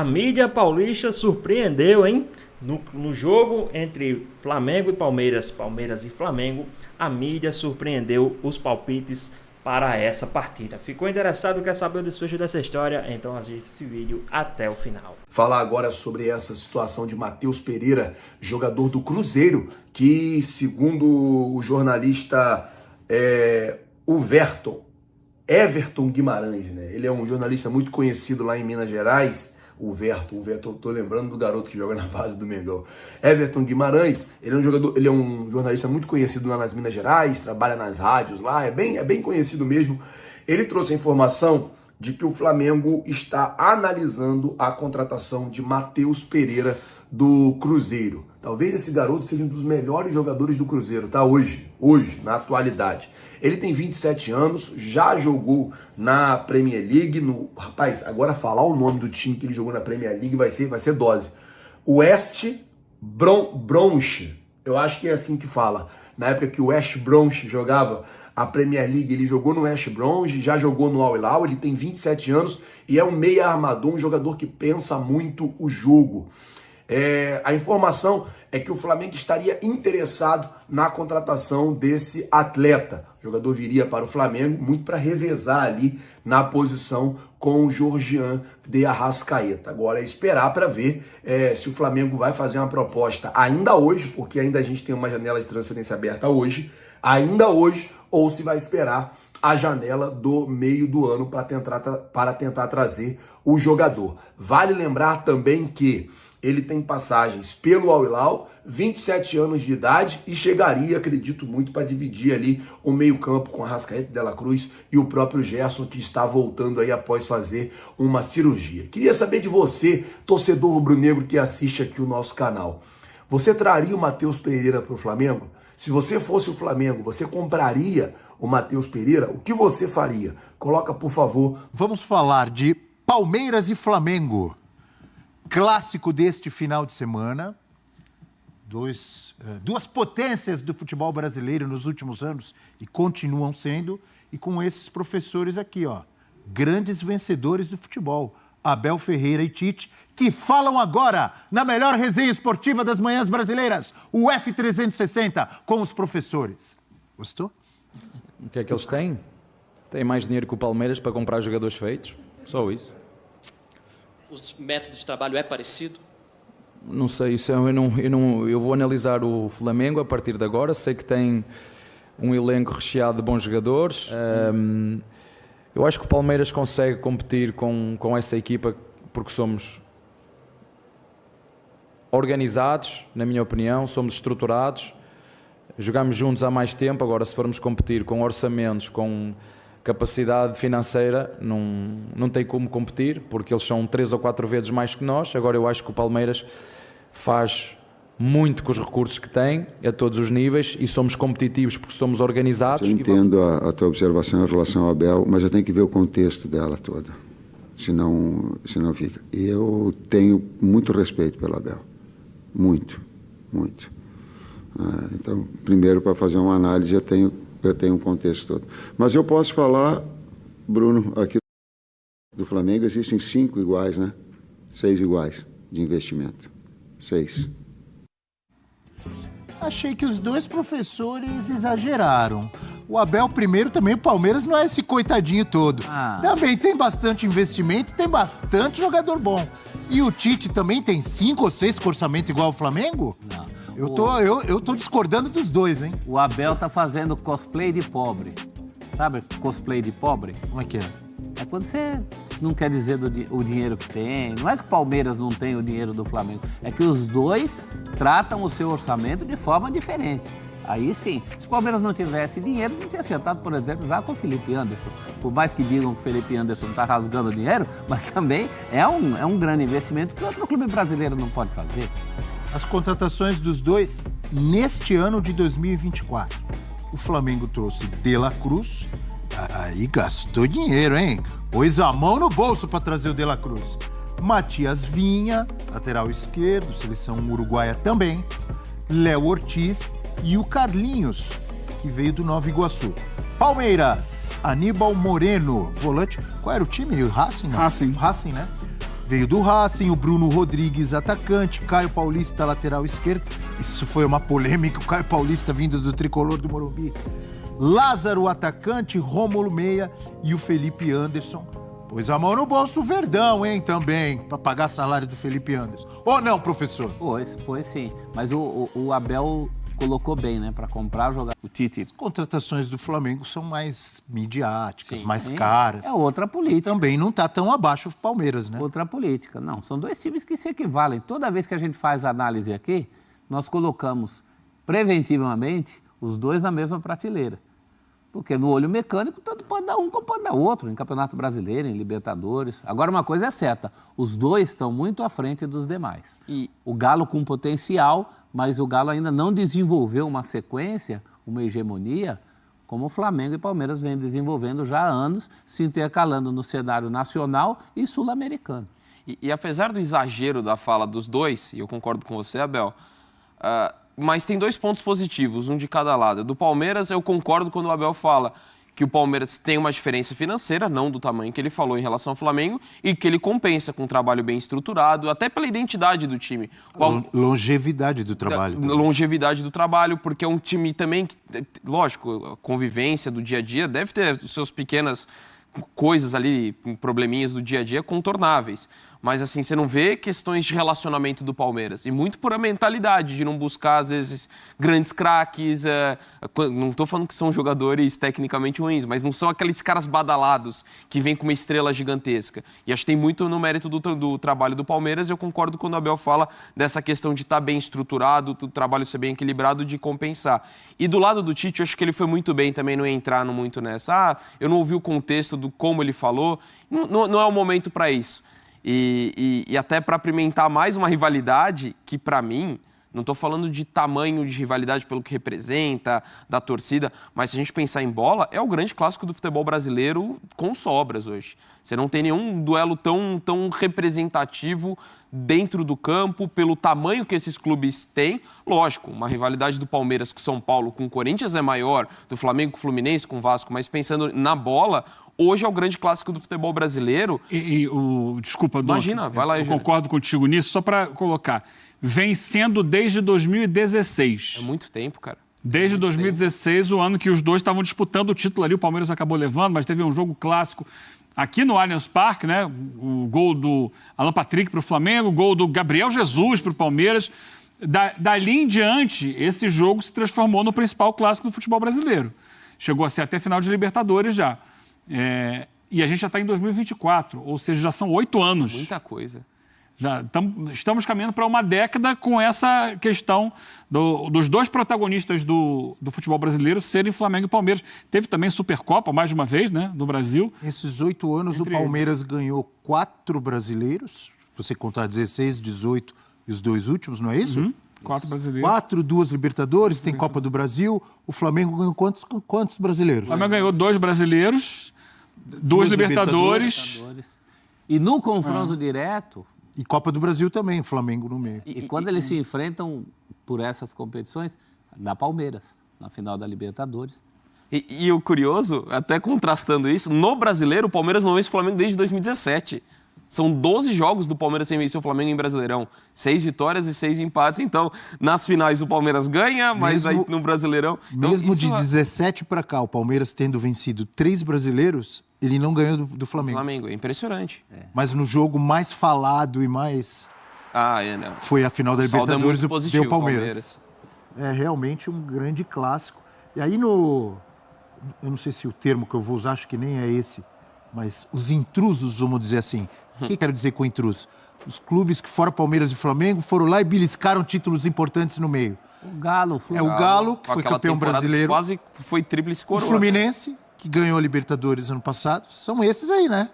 A mídia paulista surpreendeu, hein? No jogo entre Flamengo e Palmeiras, Palmeiras e Flamengo, a mídia surpreendeu os palpites para essa partida. Ficou interessado, quer saber o desfecho dessa história? Então assista esse vídeo até o final. Falar agora sobre essa situação de Matheus Pereira, jogador do Cruzeiro, que segundo o jornalista Everton Guimarães, né? Ele é um jornalista muito conhecido lá em Minas Gerais. O Verton, eu tô lembrando do garoto que joga na base do Mengão. Everton Guimarães, ele é um jornalista muito conhecido lá nas Minas Gerais, trabalha nas rádios lá, é bem conhecido mesmo. Ele trouxe a informação de que o Flamengo está analisando a contratação de Matheus Pereira do Cruzeiro. Talvez esse garoto seja um dos melhores jogadores do Cruzeiro, tá? Hoje, na atualidade. Ele tem 27 anos, já jogou na Premier League. Rapaz, agora falar o nome do time que ele jogou na Premier League vai ser dose. West Bromwich, eu acho que é assim que fala. Na época que o West Bromwich jogava a Premier League, ele jogou no West Bromwich, já jogou no Al Hilal, ele tem 27 anos e é um meia armador, um jogador que pensa muito o jogo. A informação é que o Flamengo estaria interessado na contratação desse atleta. O jogador viria para o Flamengo muito para revezar ali na posição com o Georgian de Arrascaeta. Agora é esperar para ver se o Flamengo vai fazer uma proposta ainda hoje, porque ainda a gente tem uma janela de transferência aberta hoje, ainda hoje, ou se vai esperar a janela do meio do ano para tentar trazer o jogador. Vale lembrar também que ele tem passagens pelo Al Hilal, 27 anos de idade e chegaria, acredito muito, para dividir ali o meio-campo com Arrascaeta, De La Cruz e o próprio Gerson, que está voltando aí após fazer uma cirurgia. Queria saber de você, torcedor rubro-negro que assiste aqui o nosso canal. Você traria o Matheus Pereira para o Flamengo? Se você fosse o Flamengo, você compraria o Matheus Pereira? O que você faria? Coloca, por favor. Vamos falar de Palmeiras e Flamengo. Clássico deste final de semana, duas potências do futebol brasileiro nos últimos anos e continuam sendo, e com esses professores aqui, ó, grandes vencedores do futebol, Abel Ferreira e Tite, que falam agora na melhor resenha esportiva das manhãs brasileiras, o F360, com os professores. Gostou? O que é que eles têm? Têm mais dinheiro que o Palmeiras para comprar jogadores feitos, só isso. Os métodos de trabalho é parecido? Não sei, isso eu vou analisar o Flamengo a partir de agora. Sei que tem um elenco recheado de bons jogadores. Eu acho que o Palmeiras consegue competir com essa equipa porque somos organizados, na minha opinião, somos estruturados, jogamos juntos há mais tempo. Agora, se formos competir com orçamentos, com capacidade financeira, não tem como competir, porque eles são 3 ou 4 vezes mais que nós. Agora eu acho que o Palmeiras faz muito com os recursos que tem, a todos os níveis, e somos competitivos porque somos organizados. Eu entendo a tua observação em relação ao Abel, mas eu tenho que ver o contexto dela toda, senão fica. E eu tenho muito respeito pelo Abel, muito. Então, primeiro, para fazer uma análise, eu tenho um contexto todo. Mas eu posso falar, Bruno, aqui do Flamengo existem 5 iguais, né? 6 iguais de investimento. 6. Achei que os dois professores exageraram. O Abel primeiro também, o Palmeiras não é esse coitadinho todo. Também tem bastante investimento, tem bastante jogador bom. E o Tite também tem 5 ou 6 com orçamento igual ao Flamengo? Não. Eu tô discordando dos dois, hein? O Abel tá fazendo cosplay de pobre. Sabe cosplay de pobre? Como é que é? É quando você não quer dizer o dinheiro que tem. Não é que o Palmeiras não tem o dinheiro do Flamengo. É que os dois tratam o seu orçamento de forma diferente. Aí sim, se o Palmeiras não tivesse dinheiro, não tinha acertado, por exemplo, já com o Felipe Anderson. Por mais que digam que o Felipe Anderson está rasgando dinheiro, mas também é um grande investimento que outro clube brasileiro não pode fazer. As contratações dos dois neste ano de 2024. O Flamengo trouxe De La Cruz, aí gastou dinheiro, hein? Pôs a mão no bolso para trazer o De La Cruz. Matias Vinha, lateral esquerdo, seleção uruguaia também. Léo Ortiz e o Carlinhos, que veio do Nova Iguaçu. Palmeiras, Aníbal Moreno, volante. Qual era o time? O Racing? Não? Racing. Racing, né? veio do Racing, o Bruno Rodrigues, atacante, Caio Paulista, lateral esquerdo. Isso foi uma polêmica, o Caio Paulista vindo do tricolor do Morumbi. Lázaro, atacante, Rômulo Meia e o Felipe Anderson. Pôs a mão no bolso o Verdão, hein, também, para pagar salário do Felipe Anderson. Ou não, professor? Pois sim. Mas o Abel colocou bem, né, para comprar, jogar o Tite. As contratações do Flamengo são mais midiáticas, Sim, mais sim. caras. É outra Mas política. também não tá tão abaixo o Palmeiras, né? Outra política. Não, são dois times que se equivalem. Toda vez que a gente faz análise aqui, nós colocamos preventivamente os dois na mesma prateleira. Porque no olho mecânico, tanto pode dar um como pode dar outro, em Campeonato Brasileiro, em Libertadores. Agora, uma coisa é certa, os dois estão muito à frente dos demais. E o Galo com potencial, mas o Galo ainda não desenvolveu uma sequência, uma hegemonia, como o Flamengo e Palmeiras vêm desenvolvendo já há anos, se intercalando no cenário nacional e sul-americano. E apesar do exagero da fala dos dois, e eu concordo com você, Abel, mas tem 2 pontos positivos, um de cada lado. Do Palmeiras, eu concordo quando o Abel fala que o Palmeiras tem uma diferença financeira, não do tamanho que ele falou em relação ao Flamengo, e que ele compensa com um trabalho bem estruturado, até pela identidade do time. Longevidade do trabalho. Longevidade do trabalho, porque é um time também, lógico, a convivência do dia a dia deve ter as suas pequenas coisas ali, probleminhas do dia a dia contornáveis. Mas assim, você não vê questões de relacionamento do Palmeiras. E muito por a mentalidade de não buscar, às vezes, grandes craques. Não estou falando que são jogadores tecnicamente ruins, mas não são aqueles caras badalados que vêm com uma estrela gigantesca. E acho que tem muito no mérito do trabalho do Palmeiras. E eu concordo quando o Abel fala dessa questão de estar bem estruturado, do trabalho ser bem equilibrado, de compensar. E do lado do Tite, eu acho que ele foi muito bem também, não entrar muito nessa. Eu não ouvi o contexto do como ele falou. Não é o momento para isso. E até para apimentar mais uma rivalidade que, para mim, não estou falando de tamanho de rivalidade pelo que representa, da torcida, mas se a gente pensar em bola, é o grande clássico do futebol brasileiro com sobras hoje. Você não tem nenhum duelo tão representativo dentro do campo, pelo tamanho que esses clubes têm. Lógico, uma rivalidade do Palmeiras com São Paulo, com o Corinthians é maior, do Flamengo com o Fluminense, com o Vasco, mas pensando na bola, hoje é o grande clássico do futebol brasileiro. Desculpa, Dom. Imagina, vai lá, eu concordo contigo nisso, só para colocar. Vem sendo desde 2016. É muito tempo, cara. Desde 2016, o ano que os dois estavam disputando o título ali, o Palmeiras acabou levando, mas teve um jogo clássico aqui no Allianz Parque, né? O gol do Alan Patrick para o Flamengo, o gol do Gabriel Jesus para o Palmeiras. Dali em diante, esse jogo se transformou no principal clássico do futebol brasileiro. Chegou a ser até final de Libertadores já. E a gente já está em 2024, ou seja, já são 8 anos. Muita coisa. Já estamos caminhando para uma década com essa questão dos dois protagonistas do futebol brasileiro serem Flamengo e Palmeiras. Teve também Supercopa, mais de uma vez, né, no Brasil. Nesses 8 anos, o Palmeiras ganhou 4 brasileiros, você contar 16, 18 e os 2 últimos, não é isso? 4 brasileiros. 4, 2 Libertadores, tem Copa do Brasil. O Flamengo ganhou quantos brasileiros? O Flamengo ganhou 2 brasileiros, 2 Libertadores. E no confronto direto... E Copa do Brasil também, Flamengo no meio. E quando eles se enfrentam por essas competições, dá Palmeiras, na final da Libertadores. E o curioso, até contrastando isso, no Brasileiro, o Palmeiras não vence o Flamengo desde 2017. São 12 jogos do Palmeiras sem vencer o Flamengo em Brasileirão. 6 vitórias e 6 empates. Então, nas finais o Palmeiras ganha, mas aí no Brasileirão... Então, mesmo de 17 para cá, o Palmeiras tendo vencido 3 brasileiros, ele não ganhou do Flamengo. Flamengo, é impressionante. Mas no jogo mais falado e mais... né? Foi a final da Libertadores, deu Palmeiras. É realmente um grande clássico. E aí eu não sei se o termo que eu vou usar, acho que nem é esse, mas os intrusos, vamos dizer assim. O que quero dizer com intruso? Os clubes que fora Palmeiras e Flamengo foram lá e beliscaram títulos importantes no meio. O Galo. O Galo, que foi campeão brasileiro. Quase foi tríplice coroa. O Fluminense, que ganhou a Libertadores ano passado. São esses aí, né?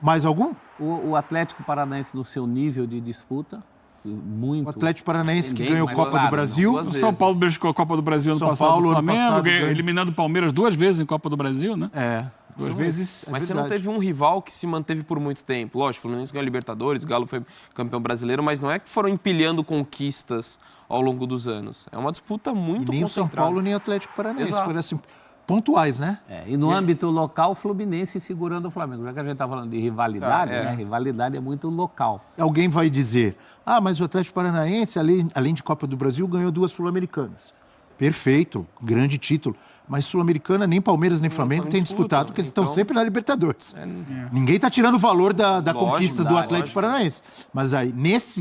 Mais algum? O Atlético Paranaense no seu nível de disputa, muito... O Atlético Paranaense que ganhou a Copa do Brasil. O São Paulo beliscou a Copa do Brasil ano passado do Flamengo, eliminando o Palmeiras 2 vezes em Copa do Brasil, né? 2 vezes. Mas você não teve um rival que se manteve por muito tempo. Lógico, o Fluminense ganhou a Libertadores, o Galo foi campeão brasileiro, mas não é que foram empilhando conquistas ao longo dos anos. É uma disputa muito concentrada. Nem o São Paulo, nem o Atlético Paranaense. Foi assim, pontuais, né? E no âmbito local, o Fluminense segurando o Flamengo. Já que a gente está falando de rivalidade, né? Rivalidade é muito local. Alguém vai dizer, mas o Atlético Paranaense, além de Copa do Brasil, ganhou 2 Sul-Americanas. Perfeito, grande título. Mas Sul-Americana, nem Palmeiras nem Flamengo têm disputado, porque eles estão sempre na Libertadores. Ninguém está tirando o valor da conquista do Atlético Paranaense. Mas aí,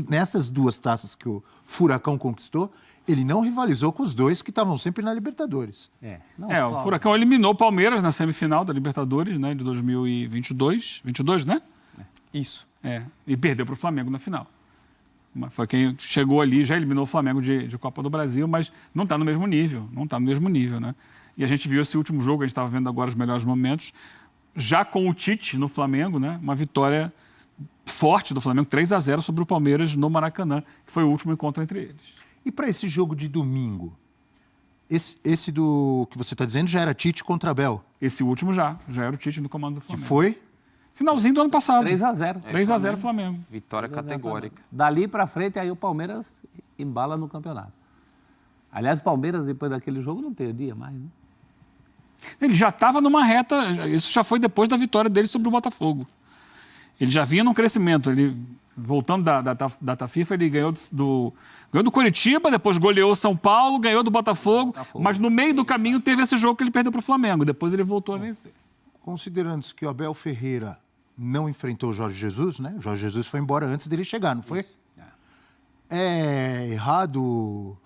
nessas 2 taças que o Furacão conquistou, ele não rivalizou com os 2 que estavam sempre na Libertadores. O Furacão eliminou o Palmeiras na semifinal da Libertadores, né, de 2022. 22, né? Isso. E perdeu para o Flamengo na final. Foi quem chegou ali, já eliminou o Flamengo de Copa do Brasil, mas não está no mesmo nível. Não está no mesmo nível, né? E a gente viu esse último jogo, a gente estava vendo agora os melhores momentos, já com o Tite no Flamengo, né? Uma vitória forte do Flamengo, 3-0 sobre o Palmeiras no Maracanã, que foi o último encontro entre eles. E para esse jogo de domingo? Esse do que você está dizendo já era Tite contra Abel? Esse último já era o Tite no comando do Flamengo. Que foi? Finalzinho do ano passado. 3-0. 3-0 Flamengo. Vitória categórica. Dali para frente, aí o Palmeiras embala no campeonato. Aliás, o Palmeiras, depois daquele jogo, não perdia mais, né? Ele já estava numa reta, isso já foi depois da vitória dele sobre o Botafogo. Ele já vinha num crescimento, ele, voltando da data FIFA, ele ganhou do Coritiba, depois goleou o São Paulo, ganhou do Botafogo, mas no meio do caminho teve esse jogo que ele perdeu para o Flamengo, depois ele voltou a vencer. Considerando que o Abel Ferreira não enfrentou o Jorge Jesus, né? O Jorge Jesus foi embora antes dele chegar, não foi? Isso. É errado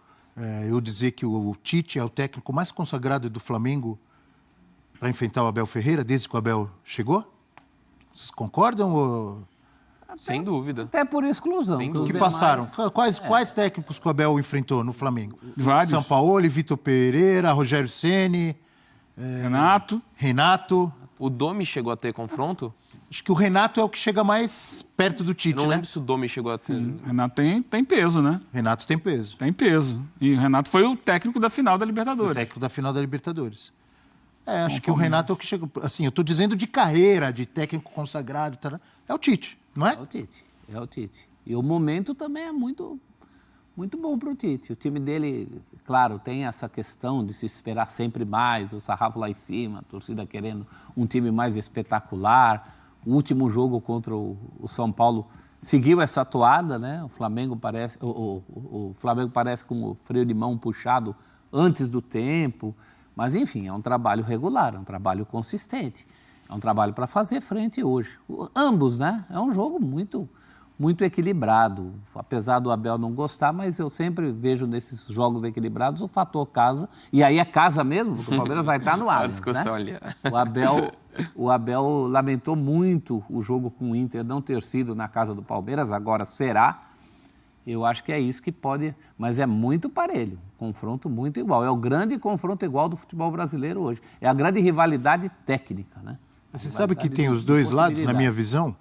eu dizer que o Tite é o técnico mais consagrado do Flamengo para enfrentar o Abel Ferreira desde que o Abel chegou? Vocês concordam? Ou... Sem dúvida. Até por exclusão. Que passaram. Quais técnicos que o Abel enfrentou no Flamengo? Vários. São Paulo, Vitor Pereira, Rogério Ceni, Renato. O Domi chegou a ter confronto? Acho que o Renato é o que chega mais perto do Tite, Eu não né? lembro se o Domi chegou a ter. Renato tem peso, né? Renato tem peso. Tem peso. E o Renato foi o técnico da final da Libertadores. O técnico da final da Libertadores. Acho que o Renato é o que chega... Assim, eu estou dizendo de carreira, de técnico consagrado. É o Tite, não é? É o Tite. E o momento também é muito, muito bom para o Tite. O time dele, claro, tem essa questão de se esperar sempre mais, o sarrafo lá em cima, a torcida querendo um time mais espetacular. O último jogo contra o São Paulo seguiu essa toada, né? O Flamengo parece com o freio de mão puxado antes do tempo. Mas, enfim, é um trabalho regular, é um trabalho consistente. É um trabalho para fazer frente hoje. Ambos, né? É um jogo muito, muito equilibrado. Apesar do Abel não gostar, mas eu sempre vejo nesses jogos equilibrados o fator casa. E aí é casa mesmo, porque o Palmeiras vai estar no Allianz, né? Ali. O Abel lamentou muito o jogo com o Inter não ter sido na casa do Palmeiras, agora será. Eu acho que é isso que pode... Mas é muito parelho, confronto muito igual. É o grande confronto igual do futebol brasileiro hoje. É a grande rivalidade técnica, né? Você sabe que tem os dois lados, na minha visão?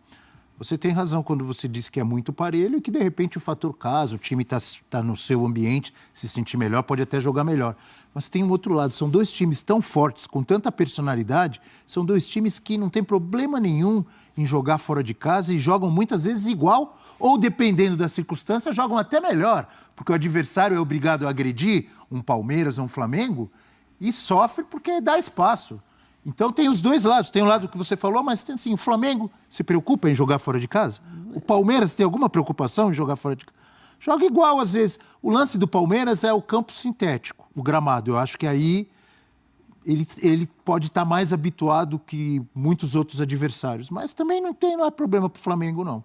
Você tem razão quando você diz que é muito parelho e que, de repente, o fator casa, o time está no seu ambiente, se sentir melhor, pode até jogar melhor. Mas tem um outro lado, são 2 times tão fortes, com tanta personalidade, são 2 times que não tem problema nenhum em jogar fora de casa e jogam muitas vezes igual ou, dependendo da circunstância, jogam até melhor, porque o adversário é obrigado a agredir um Palmeiras ou um Flamengo e sofre porque dá espaço. Então tem os dois lados, tem o lado que você falou, mas tem assim, o Flamengo se preocupa em jogar fora de casa? O Palmeiras tem alguma preocupação em jogar fora de casa? Joga igual às vezes. O lance do Palmeiras é o campo sintético, o gramado. Eu acho que aí ele pode estar mais habituado que muitos outros adversários, mas também não é problema para o Flamengo, não.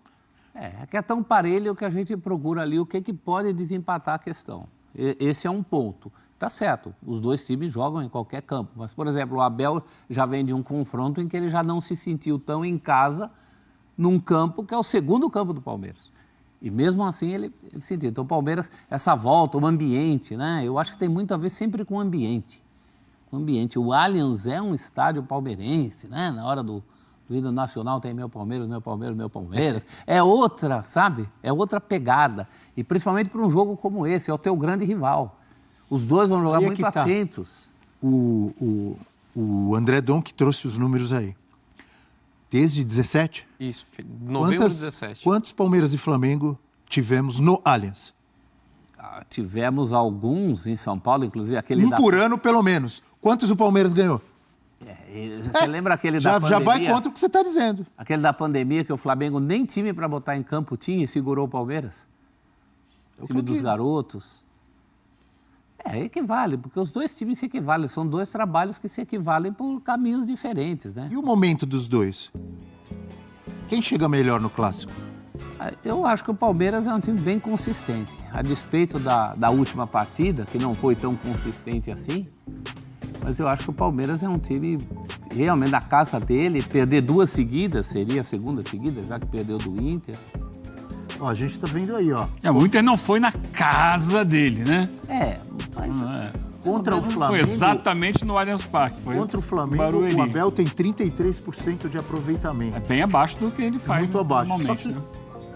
É que é tão parelho que a gente procura ali o que pode desempatar a questão. Esse é um ponto. Tá certo, os 2 times jogam em qualquer campo, mas, por exemplo, o Abel já vem de um confronto em que ele já não se sentiu tão em casa num campo que é o segundo campo do Palmeiras. E mesmo assim ele sentiu. Então o Palmeiras, essa volta, o ambiente, né? Eu acho que tem muito a ver sempre com o ambiente. O Allianz é um estádio palmeirense, né? Na hora do hino nacional tem meu Palmeiras, meu Palmeiras, meu Palmeiras. É outra, sabe? É outra pegada. E principalmente para um jogo como esse, é o teu grande rival. Os dois vão jogar muito atentos. O André Dom que trouxe os números aí. Desde 17? Isso, novembro de 17. Quantos Palmeiras e Flamengo tivemos no Allianz? Tivemos alguns em São Paulo, inclusive aquele por ano, pelo menos. Quantos o Palmeiras ganhou? Você lembra aquele da pandemia? Já vai contra o que você está dizendo. Aquele da pandemia que o Flamengo nem time para botar em campo tinha e segurou o Palmeiras? O time dos garotos. Equivale, porque os dois times se equivalem. São dois trabalhos que se equivalem por caminhos diferentes, né? E o momento dos dois? Quem chega melhor no Clássico? Eu acho que o Palmeiras é um time bem consistente. A despeito da última partida, que não foi tão consistente assim, mas eu acho que o Palmeiras é um time realmente da casa dele. Perder 2 seguidas seria a segunda seguida, já que perdeu do Inter. Ó, a gente tá vendo aí, ó. O Inter não foi na casa dele, né? Mas contra o Flamengo... Foi exatamente no Allianz Parque. Foi contra o Flamengo, Barueri. o Abel tem 33% de aproveitamento. É bem abaixo do que ele faz muito abaixo. normalmente. Só que né?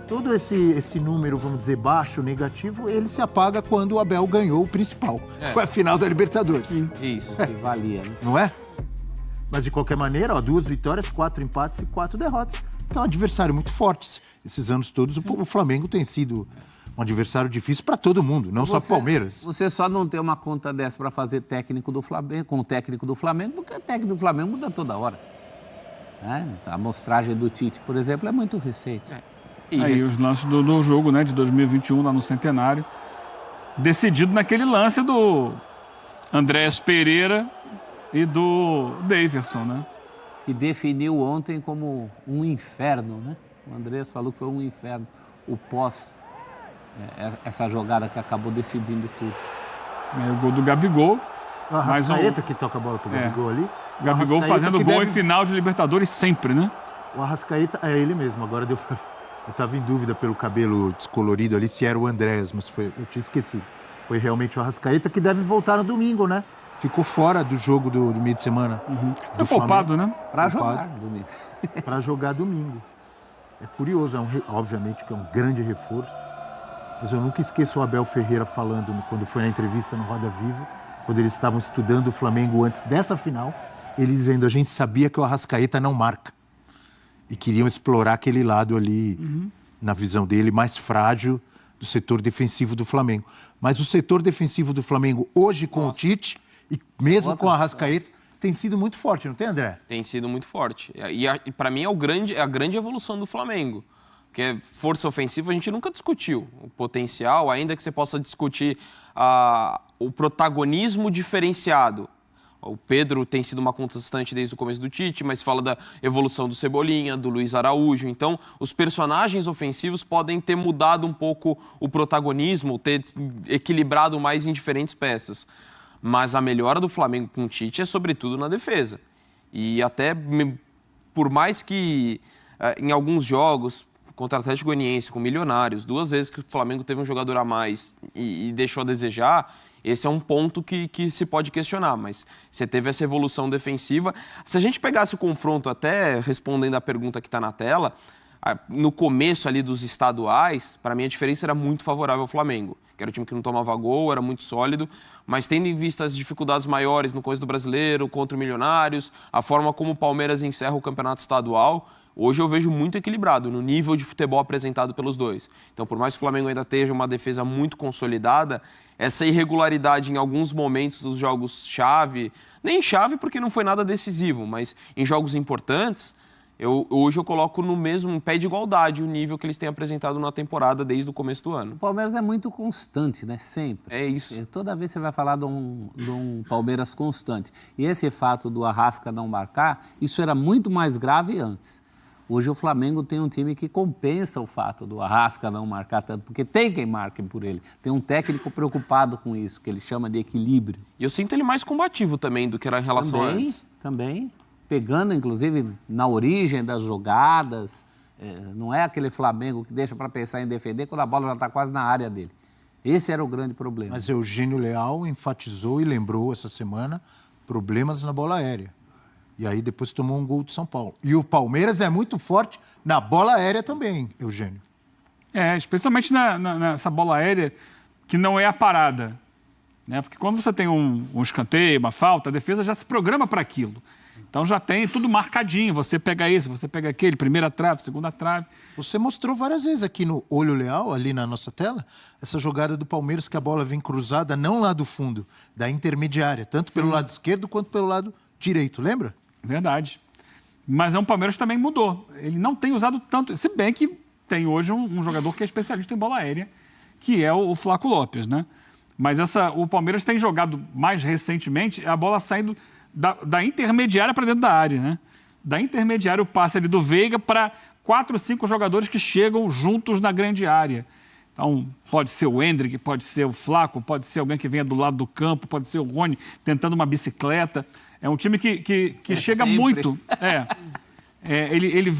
todo esse número, vamos dizer, baixo, negativo, ele se apaga quando o Abel ganhou o principal. Foi a final da Libertadores. Isso. Que valia, né? Não é? Mas de qualquer maneira, ó, 2 vitórias, 4 empates e 4 derrotas. Então, é um adversário muito forte. Esses anos todos, o Flamengo tem sido um adversário difícil para todo mundo, não só para o Palmeiras. Você só não tem uma conta dessa para fazer técnico do Flamengo, com o técnico do Flamengo, porque o técnico do Flamengo muda toda hora. A amostragem do Tite, por exemplo, é muito recente. Aí os lances do jogo, né, de 2021, lá no Centenário, decidido naquele lance do Andréas Pereira e do Daverson, né? Que definiu ontem como um inferno, né? O Andrés falou que foi um inferno, o pós, essa jogada que acabou decidindo tudo. O gol do Gabigol. A Arrascaeta que toca a bola pro Gabigol ali. Gabigol fazendo gol em final de Libertadores sempre, né? O Arrascaeta é ele mesmo, agora eu estava em dúvida pelo cabelo descolorido ali se era o Andrés, mas eu tinha esquecido. Foi realmente o Arrascaeta que deve voltar no domingo, né? Ficou fora do jogo do meio de semana. Foi poupado, né? Para jogar domingo. Para jogar domingo. É curioso, obviamente que é um grande reforço, mas eu nunca esqueço o Abel Ferreira falando, quando foi na entrevista no Roda Viva, quando eles estavam estudando o Flamengo antes dessa final, ele dizendo, a gente sabia que o Arrascaeta não marca. E queriam explorar aquele lado ali, na visão dele, mais frágil do setor defensivo do Flamengo. Mas o setor defensivo do Flamengo, hoje com o Tite, e mesmo com o Arrascaeta, tem sido muito forte, não tem, André? Tem sido muito forte. E para mim é a grande evolução do Flamengo. Porque força ofensiva a gente nunca discutiu. O potencial, ainda que você possa discutir o protagonismo diferenciado. O Pedro tem sido uma constante desde o começo do Tite, mas fala da evolução do Cebolinha, do Luiz Araújo. Então, os personagens ofensivos podem ter mudado um pouco o protagonismo, ter equilibrado mais em diferentes peças. Mas a melhora do Flamengo com o Tite é sobretudo na defesa. E até, por mais que em alguns jogos, contra o Atlético Goianiense, com Milionários, 2 vezes que o Flamengo teve um jogador a mais e deixou a desejar, esse é um ponto que se pode questionar, mas você teve essa evolução defensiva. Se a gente pegasse o confronto, até respondendo a pergunta que está na tela, no começo ali dos estaduais, para mim a diferença era muito favorável ao Flamengo, que era o time que não tomava gol, era muito sólido, mas tendo em vista as dificuldades maiores no começo do Brasileiro, contra o Milionários, a forma como o Palmeiras encerra o campeonato estadual, hoje eu vejo muito equilibrado no nível de futebol apresentado pelos dois. Então, por mais que o Flamengo ainda tenha uma defesa muito consolidada, essa irregularidade em alguns momentos dos jogos-chave, nem chave porque não foi nada decisivo, mas em jogos importantes, hoje eu coloco no mesmo pé de igualdade o nível que eles têm apresentado na temporada desde o começo do ano. O Palmeiras é muito constante, né? Sempre. É isso. Toda vez você vai falar de um Palmeiras constante. E esse fato do Arrasca não marcar, isso era muito mais grave antes. Hoje o Flamengo tem um time que compensa o fato do Arrasca não marcar tanto, porque tem quem marque por ele. Tem um técnico preocupado com isso, que ele chama de equilíbrio. E eu sinto ele mais combativo também do que era em relação a antes. Também. Pegando, inclusive, na origem das jogadas. Não é aquele Flamengo que deixa para pensar em defender quando a bola já está quase na área dele. Esse era o grande problema. Mas Eugênio Leal enfatizou e lembrou essa semana problemas na bola aérea. E aí depois tomou um gol do São Paulo. E o Palmeiras é muito forte na bola aérea também, Eugênio. Especialmente nessa bola aérea que não é a parada. né? Porque quando você tem um escanteio, uma falta, a defesa já se programa para aquilo. Então já tem tudo marcadinho. Você pega esse, você pega aquele, primeira trave, segunda trave. Você mostrou várias vezes aqui no Olho Leal, ali na nossa tela, essa jogada do Palmeiras que a bola vem cruzada não lá do fundo, da intermediária, tanto pelo lado esquerdo quanto pelo lado direito, lembra? Verdade. Mas o Palmeiras também mudou. Ele não tem usado tanto, se bem que tem hoje um jogador que é especialista em bola aérea, que é o Flaco Lopes, né? Mas o Palmeiras tem jogado mais recentemente a bola saindo da intermediária para dentro da área, né? Da intermediária o passe ali do Veiga para 4 ou 5 jogadores que chegam juntos na grande área. Então, pode ser o Endrick, pode ser o Flaco, pode ser alguém que venha do lado do campo, pode ser o Rony tentando uma bicicleta. É um time que chega sempre. muito. Ele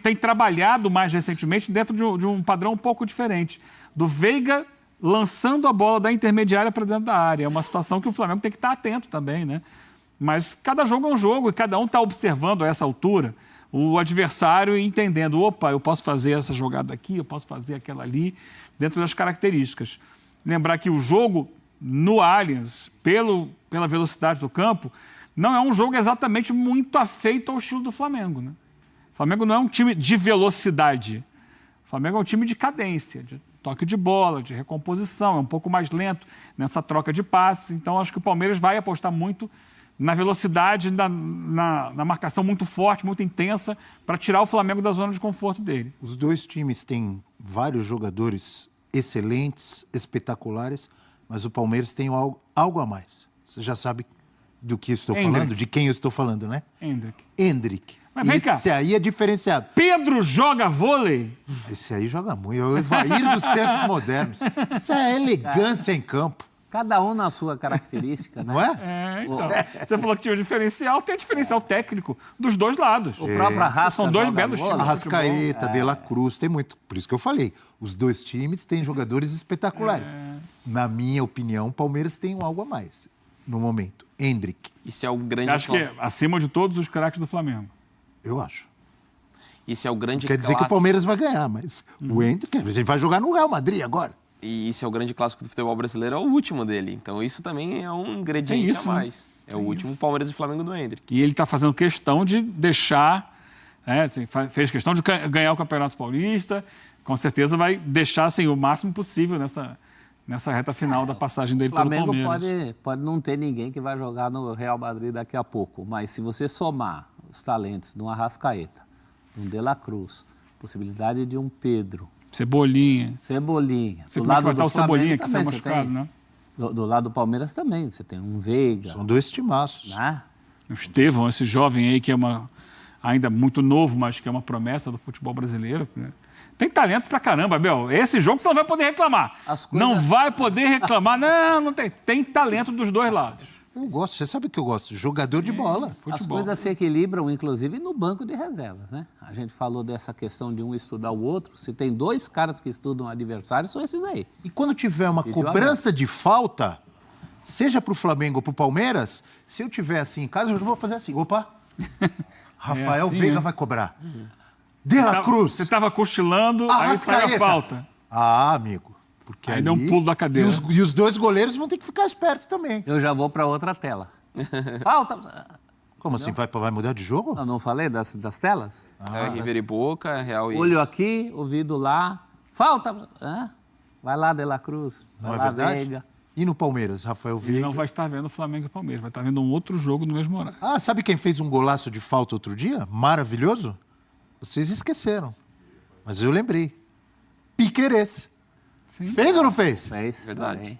tem trabalhado mais recentemente dentro de um padrão um pouco diferente. Do Veiga lançando a bola da intermediária para dentro da área. É uma situação que o Flamengo tem que estar atento também, né? Mas cada jogo é um jogo e cada um está observando a essa altura o adversário e entendendo, opa, eu posso fazer essa jogada aqui, eu posso fazer aquela ali, dentro das características. Lembrar que o jogo no Allianz, pela velocidade do campo, não é um jogo exatamente muito afeito ao estilo do Flamengo, né? O Flamengo não é um time de velocidade. O Flamengo é um time de cadência, de toque de bola, de recomposição, é um pouco mais lento nessa troca de passes. Então, acho que o Palmeiras vai apostar muito na velocidade, na marcação muito forte, muito intensa, para tirar o Flamengo da zona de conforto dele. Os dois times têm vários jogadores excelentes, espetaculares, mas o Palmeiras tem algo a mais. Você já sabe do que estou falando? De quem eu estou falando, né? Endrick. Mas vem cá. Esse aí é diferenciado. Pedro joga vôlei? Esse aí joga muito. É o Evair dos tempos modernos. Isso é elegância em campo. Cada um na sua característica, né? Não é? Então. Você falou que tinha um diferencial, tem diferencial técnico dos dois lados. O próprio Arrasca São dois joga belos bola. times. Arrascaeta, De La Cruz, tem muito. Por isso que eu falei. Os dois times têm jogadores espetaculares. Na minha opinião, o Palmeiras tem algo a mais. No momento. Endrick. Isso é o grande... Acho que é acima de todos os craques do Flamengo. Eu acho. Isso é o grande Quer dizer que o Palmeiras vai ganhar, mas o Endrick, a gente vai jogar no Real Madrid agora. E isso é o grande clássico do futebol brasileiro, é o último dele. Então isso também é um ingrediente a mais. Né? É o último Palmeiras e Flamengo do Endrick. E ele está fazendo questão de deixar, assim, fez questão de ganhar o Campeonato Paulista, com certeza vai deixar assim, o máximo possível nessa reta final da passagem dele pelo Palmeiras. O Flamengo pode não ter ninguém que vai jogar no Real Madrid daqui a pouco, mas se você somar os talentos de um Arrascaeta, de um De La Cruz, possibilidade de um Pedro, Cebolinha. Do lado lado do do Cebolinha, que também saiu machucado, né? Do lado do Palmeiras também, você tem um Veiga. São dois timaços. Né? O Estevão, esse jovem aí que é ainda muito novo, mas que é uma promessa do futebol brasileiro. Né? Tem talento pra caramba, Abel. Esse jogo você não vai poder reclamar. Não vai poder reclamar. Não tem. Tem talento dos dois lados. Eu gosto, você sabe o que eu gosto? Jogador de bola. Futebol. As coisas se equilibram, inclusive, no banco de reservas, né? A gente falou dessa questão de um estudar o outro. Se tem dois caras que estudam o adversário, são esses aí. E quando tiver uma cobrança de falta, seja pro Flamengo ou pro Palmeiras, se eu tiver assim em casa, eu já vou fazer assim. Opa! Rafael Veiga vai cobrar. De La Cruz. Você estava cochilando, aí sai a falta. Ah, amigo. Porque aí deu um pulo da cadeira. E os dois goleiros vão ter que ficar espertos também. Eu já vou para outra tela. Falta. Como assim? Vai mudar de jogo? Eu não falei das telas? River e Boca, Real e... Olho aqui, ouvido lá. Falta. Vai lá, De La Cruz. Não é verdade? Veiga. E no Palmeiras, Rafael Veiga? Ele não vai estar vendo o Flamengo e o Palmeiras. Vai estar vendo um outro jogo no mesmo horário. Ah, sabe quem fez um golaço de falta outro dia? Maravilhoso? Vocês esqueceram. Mas eu lembrei. Piquerez. Sim. Fez ou não fez? Fez. Verdade.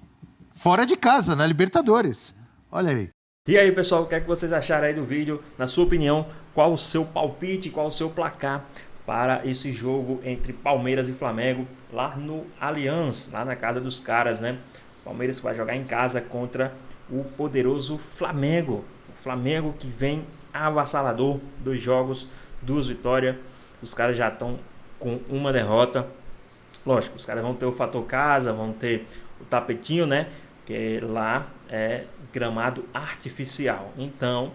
Fora de casa, na Libertadores. Olha aí. E aí, pessoal, o que é que vocês acharam aí do vídeo? Na sua opinião, qual o seu palpite, qual o seu placar para esse jogo entre Palmeiras e Flamengo lá no Allianz, lá na casa dos caras, né? Palmeiras vai jogar em casa contra o poderoso Flamengo. O Flamengo que vem avassalador, 2 jogos, 2 vitórias. Os caras já estão com uma derrota. Lógico, os caras vão ter o fator casa, vão ter o tapetinho, né? Que lá é gramado artificial. Então,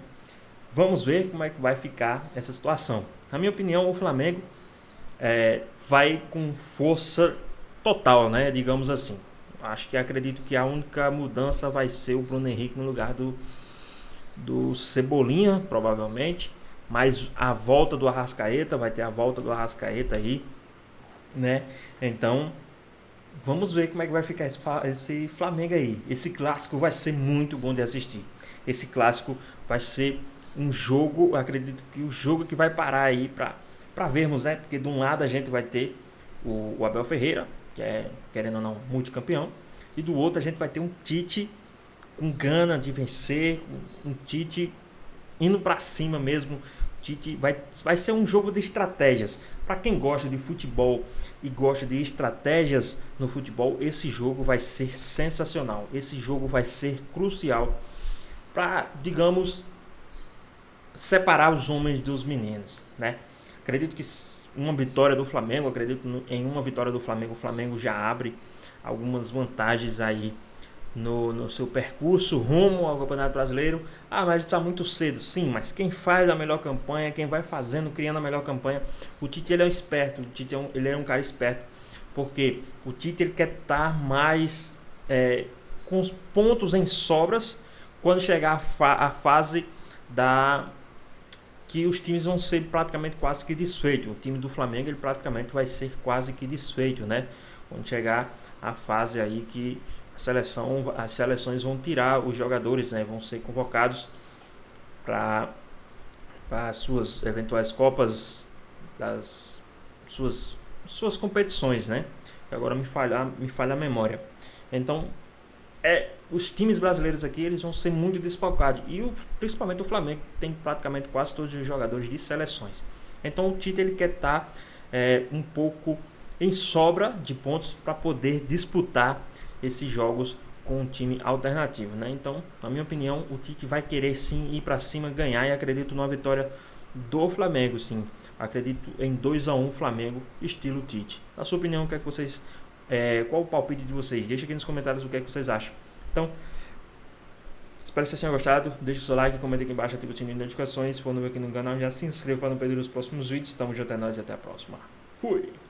vamos ver como é que vai ficar essa situação. Na minha opinião, o Flamengo vai com força total, né? Digamos assim. Acredito que a única mudança vai ser o Bruno Henrique no lugar do Cebolinha, provavelmente. Mas a volta do Arrascaeta, vai ter a volta do Arrascaeta aí, né? Então, vamos ver como é que vai ficar esse Flamengo aí. Esse clássico vai ser muito bom de assistir. Esse clássico vai ser um jogo, eu acredito que o jogo que vai parar aí para vermos, né? Porque de um lado a gente vai ter o Abel Ferreira, que é, querendo ou não, multicampeão. E do outro a gente vai ter um Tite com gana de vencer, um Tite indo para cima mesmo. Tite vai ser um jogo de estratégias. Para quem gosta de futebol e gosta de estratégias no futebol, esse jogo vai ser sensacional. Esse jogo vai ser crucial para, digamos, separar os homens dos meninos, né? Acredito que uma vitória do Flamengo, em uma vitória do Flamengo, o Flamengo já abre algumas vantagens aí no seu percurso rumo ao Campeonato Brasileiro. Mas está muito cedo. Sim, mas quem faz a melhor campanha, quem vai criando a melhor campanha, o Tite ele é um esperto, o Tite ele é um cara esperto, porque o Tite ele quer estar mais com os pontos em sobras quando chegar a fase que os times vão ser praticamente quase que desfeitos. O time do Flamengo ele praticamente vai ser quase que desfeito, né? Quando chegar a fase aí que as seleções vão tirar os jogadores, né? Vão ser convocados para as suas eventuais copas, das suas competições, né? Agora me falha a memória. Então, os times brasileiros aqui eles vão ser muito desfalcados, e principalmente o Flamengo tem praticamente quase todos os jogadores de seleções. Então o Tite ele quer estar um pouco em sobra de pontos para poder disputar esses jogos com um time alternativo, né? Então, na minha opinião, o Tite vai querer sim ir para cima, ganhar, e acredito numa vitória do Flamengo, sim. Acredito em 2-1 Flamengo, estilo Tite. Na sua opinião, o que é que vocês qual o palpite de vocês? Deixa aqui nos comentários o que é que vocês acham. Então, espero que vocês tenham gostado. Deixa o seu like, comenta aqui embaixo, ativa o sininho de notificações. Se for novo aqui no canal, já se inscreva para não perder os próximos vídeos. Tamo junto, é nóis e até a próxima. Fui!